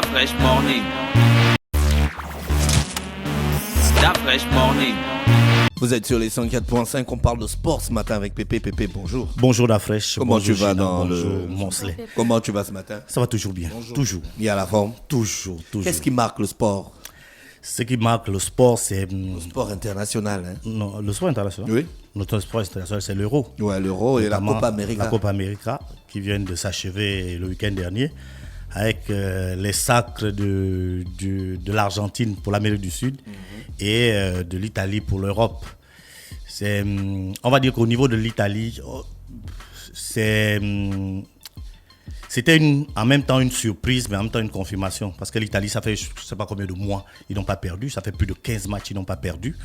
Fresh Morning. La Fresh Morning. Vous êtes sur les 104.5, on parle de sport ce matin avec Pépé. Pépé, bonjour. Bonjour la fraîche. Comment bonjour tu vas Gina, dans bonjour le... Moncelet. Comment tu vas ce matin? Ça va toujours bien. Bonjour. Toujours. Il y a la forme. Toujours. Qu'est-ce qui marque le sport? Ce qui marque le sport, c'est... Le sport international, hein? Non, le sport international. Oui. Notre sport international, c'est l'Euro. Ouais, l'Euro et la Notamment Copa América. La Copa América, qui vient de s'achever le week-end dernier, avec les sacres de l'Argentine pour l'Amérique du Sud et de l'Italie pour l'Europe. On va dire qu'au niveau de l'Italie, c'était en même temps une surprise, mais en même temps une confirmation. Parce que l'Italie, ça fait je ne sais pas combien de mois, ils n'ont pas perdu. Ça fait plus de 15 matchs, ils n'ont pas perdu.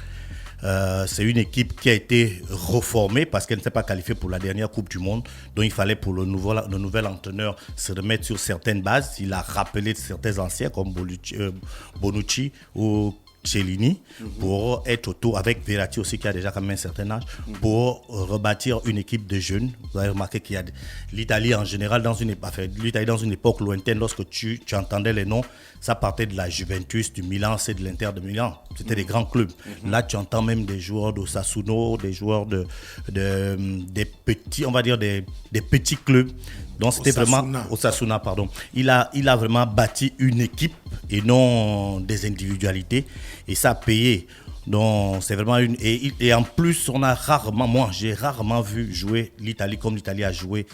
C'est une équipe qui a été reformée parce qu'elle ne s'est pas qualifiée pour la dernière Coupe du Monde. Donc il fallait pour le nouvel entraîneur se remettre sur certaines bases. Il a rappelé certains anciens comme Bonucci ou Cellini pour être autour avec Verratti aussi qui a déjà quand même un certain âge pour rebâtir une équipe de jeunes. Vous avez remarqué qu'il y a l'Italie en général dans une époque lointaine, lorsque tu entendais les noms, ça partait de la Juventus, du Milan, c'est de l'Inter de Milan. C'était des grands clubs. Là, tu entends même des joueurs d'Osasuna, des joueurs des petits, on va dire des petits clubs. Donc c'était vraiment Osasuna, pardon. Il a vraiment bâti une équipe et non des individualités, et ça a payé. Donc c'est vraiment et en plus j'ai rarement vu jouer l'Italie comme l'Italie a joué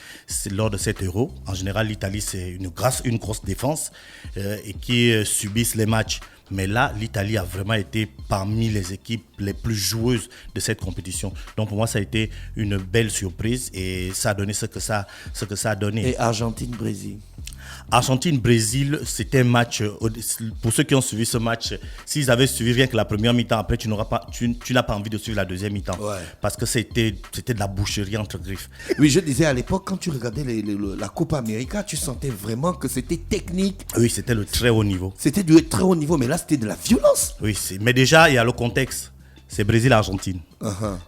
lors de cet Euro. En général, l'Italie c'est une grosse défense et qui subissent les matchs. Mais là, l'Italie a vraiment été parmi les équipes les plus joueuses de cette compétition. Donc pour moi, ça a été une belle surprise et ça a donné ce que ça a donné. Et Argentine-Brésil? Argentine-Brésil, c'était un match, pour ceux qui ont suivi ce match, s'ils avaient suivi rien que la première mi-temps, après tu n'as pas envie de suivre la deuxième mi-temps. Ouais. Parce que c'était de la boucherie entre griffes. Oui, je disais à l'époque, quand tu regardais la Copa América, tu sentais vraiment que c'était technique. Oui, c'était le très haut niveau. C'était du très haut niveau, mais là c'était de la violence. Oui, mais déjà il y a le contexte. C'est Brésil-Argentine.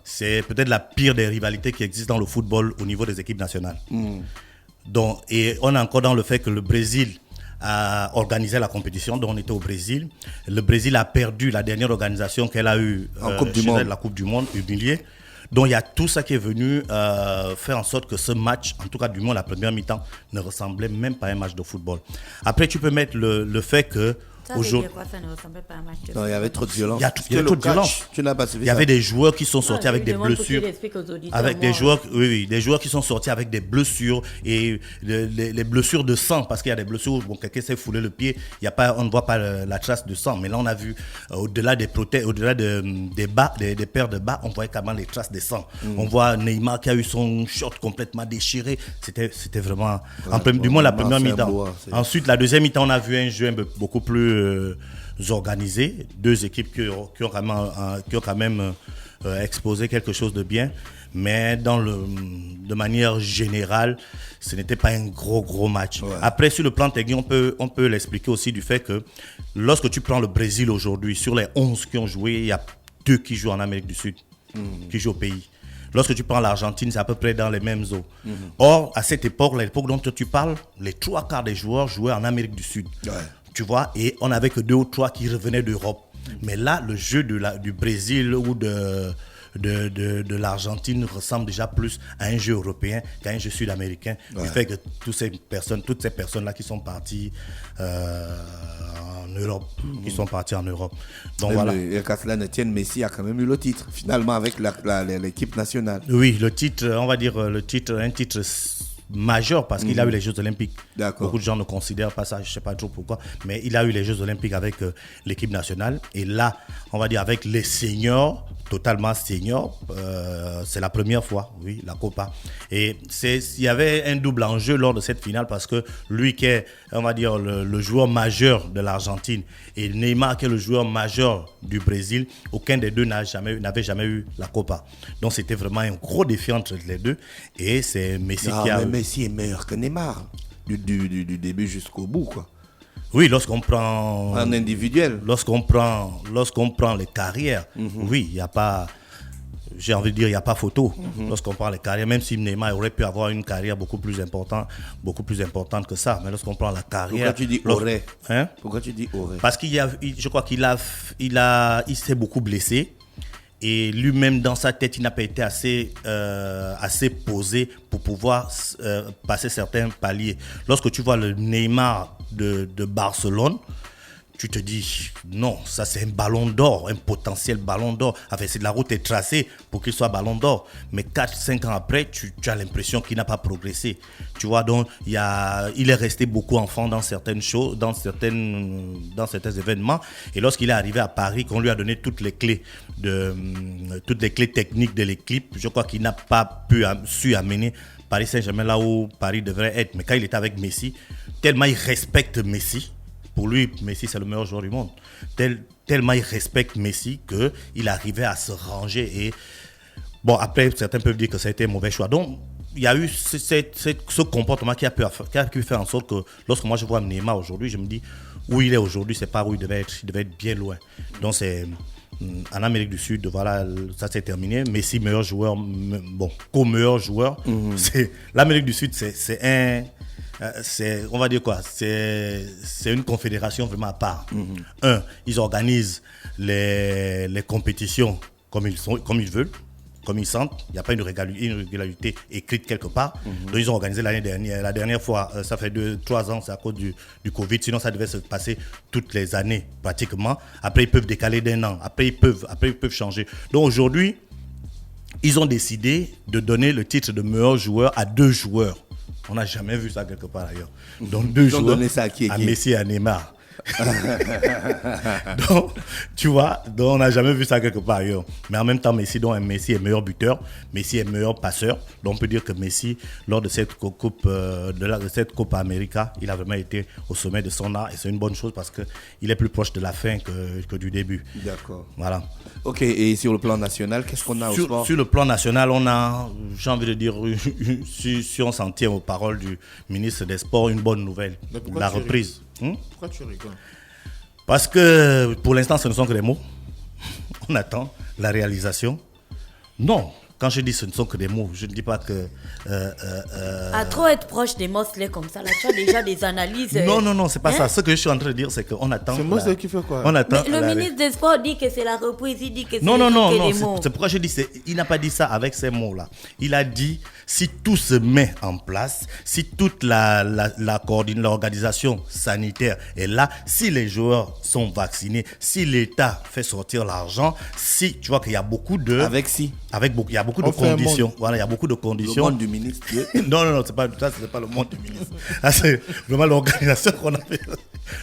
C'est peut-être la pire des rivalités qui existent dans le football au niveau des équipes nationales. Donc, et on est encore dans le fait que le Brésil a organisé la compétition, donc on était au Brésil. Le Brésil a perdu la dernière organisation qu'elle a eue en Coupe du Monde. La Coupe du Monde, humiliée. Donc il y a tout ça qui est venu faire en sorte que ce match, en tout cas du moins la première mi-temps, ne ressemblait même pas à un match de football. Après tu peux mettre le fait que aujourd'hui, ça ne ressemblait pas à un match de football. Non, il y avait trop de violence. Il y a trop de violence. Tu n'as pas suivi. Il y avait des joueurs qui sont sortis avec des blessures. Des joueurs qui sont sortis avec des blessures et les blessures de sang, parce qu'il y a des blessures où quelqu'un s'est foulé le pied, on ne voit pas la trace de sang. Mais là, on a vu au-delà des paires de bas, on voyait carrément les traces de sang. On voit Neymar qui a eu son short complètement déchiré. C'était vraiment, du moins la première mi-temps. Ensuite, la deuxième mi-temps, on a vu un jeu beaucoup plus organisé, deux équipes qui ont quand même exposé quelque chose de bien, mais de manière générale, ce n'était pas un gros match. Ouais. Après, sur le plan technique, on peut l'expliquer aussi du fait que lorsque tu prends le Brésil aujourd'hui, sur les 11 qui ont joué, il y a 2 qui jouent en Amérique du Sud, qui jouent au pays. Lorsque tu prends l'Argentine, c'est à peu près dans les mêmes eaux. Or, à cette époque, l'époque dont tu parles, les 3/4 des joueurs jouaient en Amérique du Sud. Ouais. Tu vois, et on n'avait que 2 ou 3 qui revenaient d'Europe. Mais là, le jeu du Brésil ou de l'Argentine ressemble déjà plus à un jeu européen qu'à un jeu sud-américain. Ouais. Du fait que toutes ces personnes-là qui sont parties en Europe, Donc voilà. Et qu'à cela ne tienne, Messi a quand même eu le titre, finalement, avec l'équipe nationale. Oui, le titre, on va dire un titre majeur parce qu'il a eu les Jeux Olympiques. D'accord. Beaucoup de gens ne considèrent pas ça, je ne sais pas trop pourquoi, mais il a eu les Jeux Olympiques avec l'équipe nationale. Et là, on va dire avec les seniors, totalement seniors, c'est la première fois, oui, la Copa. Et il y avait un double enjeu lors de cette finale parce que lui qui est, on va dire, le joueur majeur de l'Argentine et Neymar qui est le joueur majeur du Brésil, aucun des deux n'avait jamais eu la Copa. Donc c'était vraiment un gros défi entre les deux. Et c'est Messi qui a... Messi est meilleur que Neymar, du début jusqu'au bout, quoi. Oui, lorsqu'on prend... En individuel. Lorsqu'on prend les carrières, oui, il n'y a pas... j'ai envie de dire, il n'y a pas photo lorsqu'on parle de carrière, même si Neymar aurait pu avoir une carrière beaucoup plus importante que ça. Mais lorsqu'on prend la carrière... Pourquoi tu dis aurait Hein? Pourquoi tu dis aurait? Parce je crois il s'est beaucoup blessé. Et lui-même, dans sa tête, il n'a pas été assez posé pour pouvoir passer certains paliers. Lorsque tu vois le Neymar de Barcelone, tu te dis, non, ça c'est un ballon d'or, un potentiel ballon d'or. Enfin, c'est de la route est tracée pour qu'il soit ballon d'or. Mais 4-5 ans après, tu as l'impression qu'il n'a pas progressé. Tu vois, donc, il est resté beaucoup enfant dans certaines choses, dans certains événements. Et lorsqu'il est arrivé à Paris, qu'on lui a donné toutes les clés techniques de l'équipe, je crois qu'il n'a pas su amener Paris Saint-Germain là où Paris devrait être. Mais quand il était avec Messi, tellement il respecte Messi. Pour lui, Messi, c'est le meilleur joueur du monde. Tellement il respecte Messi qu'il arrivait à se ranger. Et bon, après, certains peuvent dire que ça a été un mauvais choix. Donc, il y a eu ce comportement qui a pu faire en sorte que lorsque moi je vois Neymar aujourd'hui, je me dis où il est aujourd'hui, c'est pas où il devait être. Il devait être bien loin. Donc, c'est en Amérique du Sud, voilà, ça s'est terminé. Messi, meilleur joueur, co-meilleur joueur. L'Amérique du Sud, on va dire quoi, c'est une confédération vraiment à part. Ils organisent les compétitions comme ils veulent, comme ils sentent. Il n'y a pas une régularité écrite quelque part. Donc ils ont organisé l'année dernière. La dernière fois, ça fait 2-3 ans, c'est à cause du Covid. Sinon, ça devait se passer toutes les années pratiquement. Après, ils peuvent décaler d'1 an. Après, ils peuvent changer. Donc aujourd'hui, ils ont décidé de donner le titre de meilleur joueur à 2 joueurs. On n'a jamais vu ça quelque part ailleurs. Donc 2 joueurs donné ça à Messi et à Neymar. Donc, tu vois, donc on n'a jamais vu ça quelque part ailleurs. Mais en même temps, Messi est meilleur buteur, Messi est meilleur passeur. Donc on peut dire que Messi, lors de cette Coupe Copa América, il a vraiment été au sommet de son art. Et c'est une bonne chose parce qu'il est plus proche de la fin que du début. D'accord. Voilà. Ok, et sur le plan national, qu'est-ce qu'on a au sport? Sur le plan national, on a, j'ai envie de dire, si on s'en tient aux paroles du ministre des Sports, une bonne nouvelle. La reprise. Pourquoi tu rigoles? Parce que pour l'instant, ce ne sont que des mots. On attend la réalisation. Non, quand je dis ce ne sont que des mots, je ne dis pas que... À trop être proche des Mosley comme ça, là, tu as déjà des analyses. Non, c'est pas ça. Ce que je suis en train de dire, c'est qu'on attend... C'est Mosley qui fait quoi? On attend Mais le ministre des Sports dit que c'est la reprise, il dit que c'est Non, des mots. c'est pourquoi je dis, il n'a pas dit ça avec ces mots-là. Il a dit, si tout se met en place, si toute l'organisation sanitaire est là, si les joueurs sont vaccinés, si l'État fait sortir l'argent, si, tu vois qu'il y a beaucoup de... il y a beaucoup de conditions. Voilà, il y a beaucoup de conditions. Le monde du ministre. Non, c'est pas le monde du ministre. Là, c'est vraiment l'organisation qu'on a fait.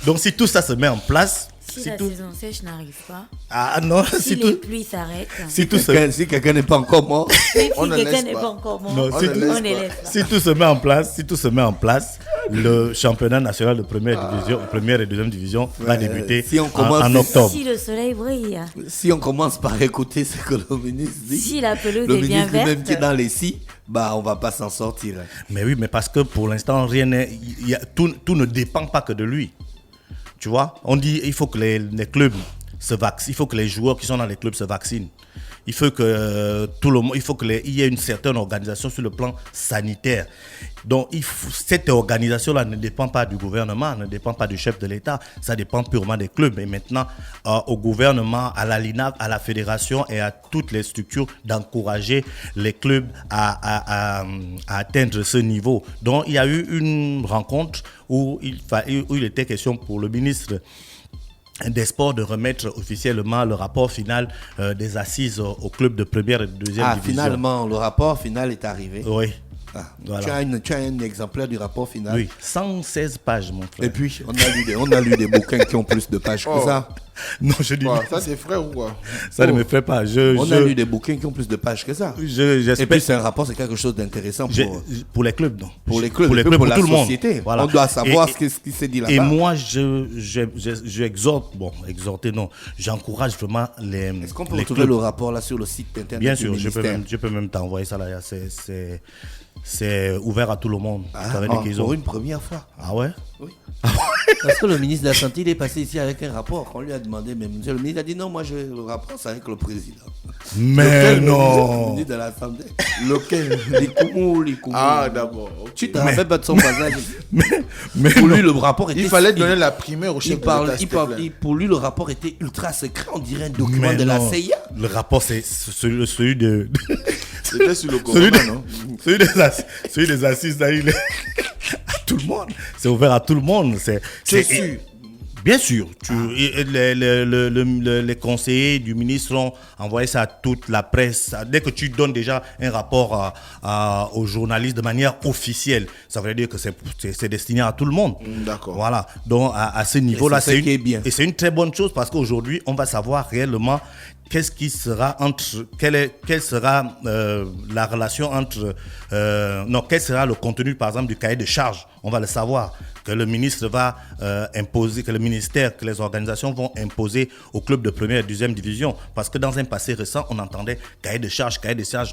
Donc, si tout ça se met en place... Si la saison sèche n'arrive pas, ah non, si les pluies s'arrêtent, si quelqu'un n'est pas encore mort, on ne laisse pas. Si tout se met en place, le championnat national de première et deuxième division va débuter en octobre. Si le soleil brille. Si on commence par écouter ce que le ministre dit, si la pelouse est bien verte, même qui est dans les scies, on va pas s'en sortir. Mais oui, mais parce que pour l'instant, tout ne dépend pas que de lui. Tu vois, on dit il faut que les clubs se vaccinent, il faut que les joueurs qui sont dans les clubs se vaccinent. Il faut que il y ait une certaine organisation sur le plan sanitaire. Donc cette organisation-là ne dépend pas du gouvernement, ne dépend pas du chef de l'État, ça dépend purement des clubs. Et maintenant, au gouvernement, à la LINAF, à la fédération et à toutes les structures d'encourager les clubs à atteindre ce niveau. Donc il y a eu une rencontre où il était question pour le ministre des Sports de remettre officiellement le rapport final des assises au club de première et de deuxième division. Finalement, le rapport final est arrivé. Oui. Voilà. Tu as un exemplaire du rapport final? Oui, 116 pages, mon frère. Et puis, on a lu des bouquins qui ont plus de pages que ça. Non, je dis ça, c'est vrai ou quoi? Ça ne me fait pas. On a lu des bouquins qui ont plus de pages que ça. Et puis, c'est un rapport, c'est quelque chose d'intéressant pour les clubs, non. Pour les clubs, pour la tout le monde. Société. Voilà. On doit savoir ce qui s'est dit là-bas. Et moi, j'encourage vraiment les. Est-ce qu'on peut retrouver le rapport là sur le site internet? Bien sûr, je peux même t'envoyer ça là. C'est ouvert à tout le monde. Pour une première fois. Ah ouais? Oui. Parce que le ministre de la Santé, il est passé ici avec un rapport. On lui a demandé, mais monsieur le ministre a dit non, moi le rapport c'est avec le président. Mais Lequel, non. ministre de l'Assemblée. Lequel? Les Koumou. Ah, d'accord. ok. Tu te rappelles pas de son passage? Mais Pour non. lui, le rapport était... Il fallait donner la primaire au chef Il de parle, l'État, il s'il te parle, plaît. pour lui, le rapport était ultra secret. On dirait un document Mais de la non. CIA. Le rapport, c'est celui de. C'était sur le celui, corona, de- non? celui des assises, là, il est à tout le monde. C'est ouvert à tout le monde. Tu es sûr? Bien sûr. Les conseillers du ministre ont envoyé ça à toute la presse. Dès que tu donnes déjà un rapport aux journalistes de manière officielle, ça veut dire que c'est destiné à tout le monde. D'accord. Voilà. Donc, à ce niveau-là, Et c'est ça qui est bien. Et c'est une très bonne chose parce qu'aujourd'hui, on va savoir réellement qu'est-ce qui sera entre, quelle sera la relation entre, quel sera le contenu, par exemple, du cahier de charge. On va le savoir. Que le ministre va imposer, que le ministère, que les organisations vont imposer aux clubs de première et deuxième division. Parce que dans un passé récent, on entendait cahier de charge.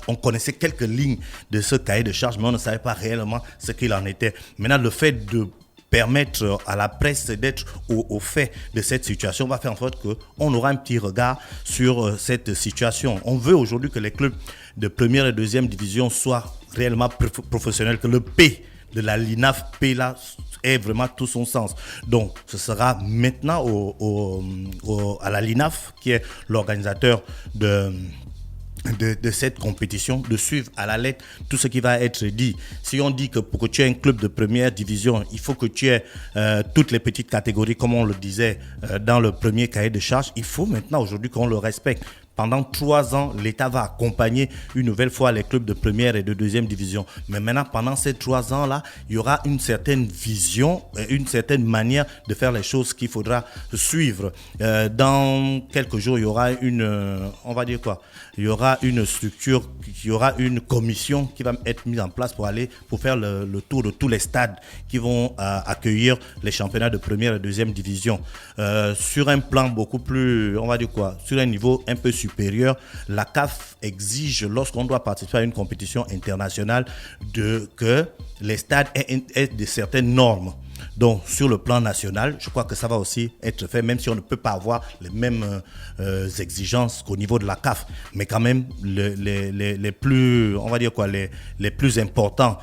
On connaissait quelques lignes de ce cahier de charge, mais on ne savait pas réellement ce qu'il en était. Maintenant, le fait de permettre à la presse d'être au fait de cette situation va faire en sorte qu'on aura un petit regard sur cette situation. On veut aujourd'hui que les clubs de première et deuxième division soient réellement professionnels, que le P de la LINAF P là ait vraiment tout son sens. Donc ce sera maintenant à la LINAF, qui est l'organisateur de cette compétition, de suivre à la lettre tout ce qui va être dit. Si on dit que pour que tu aies un club de première division, il faut que tu aies toutes les petites catégories, comme on le disait dans le premier cahier de charge, il faut maintenant aujourd'hui qu'on le respecte. Pendant 3 ans, l'État va accompagner une nouvelle fois les clubs de première et de deuxième division. Mais maintenant, pendant ces 3 ans-là, il y aura une certaine vision, une certaine manière de faire les choses qu'il faudra suivre. Dans quelques jours, il y aura on va dire quoi? Il y aura une structure, il y aura une commission qui va être mise en place pour faire le tour de tous les stades qui vont accueillir les championnats de première et deuxième division. Sur un plan beaucoup plus, on va dire quoi? Sur un niveau un peu supérieur, la CAF exige, lorsqu'on doit participer à une compétition internationale, que les stades aient de certaines normes. Donc, sur le plan national, je crois que ça va aussi être fait, même si on ne peut pas avoir les mêmes exigences qu'au niveau de la CAF. Mais quand même, les plus, on va dire quoi, les plus importants,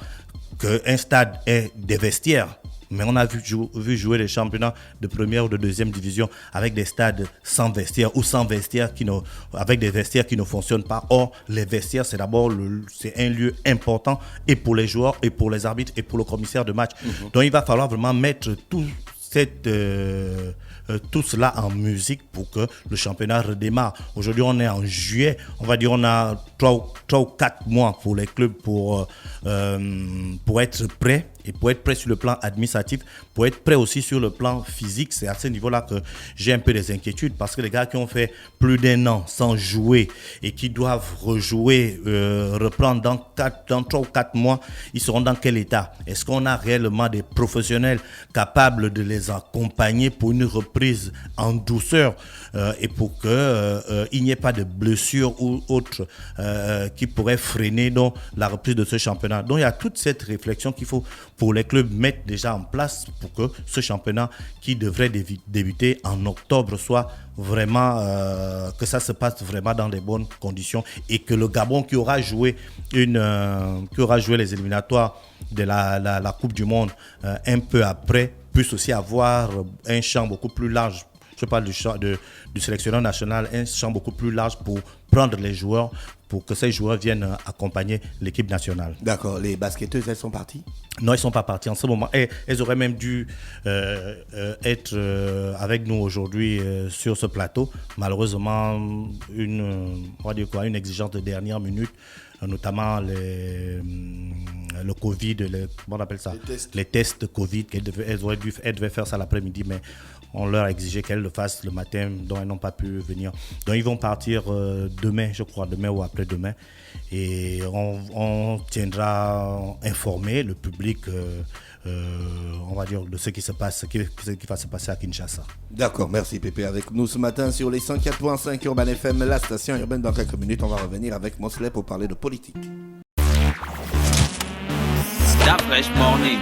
qu'un stade ait des vestiaires. Mais on a vu jouer les championnats de première ou de deuxième division avec des stades sans vestiaires ou sans vestiaires avec des vestiaires qui ne fonctionnent pas. Or, les vestiaires, c'est d'abord c'est un lieu important et pour les joueurs et pour les arbitres et pour le commissaire de match. Donc, il va falloir vraiment mettre tout cela en musique pour que le championnat redémarre. Aujourd'hui, on est en juillet. On va dire on a 3 ou 4 mois pour les clubs pour être prêts. Et pour être prêt sur le plan administratif, pour être prêt aussi sur le plan physique, c'est à ce niveau-là que j'ai un peu des inquiétudes parce que les gars qui ont fait plus d'1 an sans jouer et qui doivent rejouer, reprendre dans 3 ou 4 mois, ils seront dans quel état? Est-ce qu'on a réellement des professionnels capables de les accompagner pour une reprise en douceur et pour qu'il n'y ait pas de blessures ou autres qui pourraient freiner donc, la reprise de ce championnat? Donc il y a toute cette réflexion qu'il faut pour les clubs mettre déjà en place pour que ce championnat qui devrait débuter en octobre soit vraiment, que ça se passe vraiment dans les bonnes conditions et que le Gabon qui aura joué les éliminatoires de la Coupe du Monde un peu après puisse aussi avoir un champ beaucoup plus large. Je parle du sélectionneur national, un champ beaucoup plus large pour prendre les joueurs, pour que ces joueurs viennent accompagner l'équipe nationale. D'accord, les basketteuses, elles sont parties? Non, elles ne sont pas parties en ce moment. Et elles auraient même dû être avec nous aujourd'hui sur ce plateau. Malheureusement, une exigence de dernière minute, notamment le Covid, comment on appelle ça? Les tests Covid, elles devaient faire ça l'après-midi, mais on leur a exigé qu'elles le fassent le matin, donc elles n'ont pas pu venir. Donc ils vont partir demain, je crois, demain ou après-demain. Et on tiendra informé le public, on va dire, de ce qui se passe, ce qui va se passer à Kinshasa. D'accord, merci Pépé avec nous ce matin sur les 104.5 Urban FM, la station urbaine. Dans quelques minutes, on va revenir avec Mosley pour parler de politique. Stop Fresh Morning.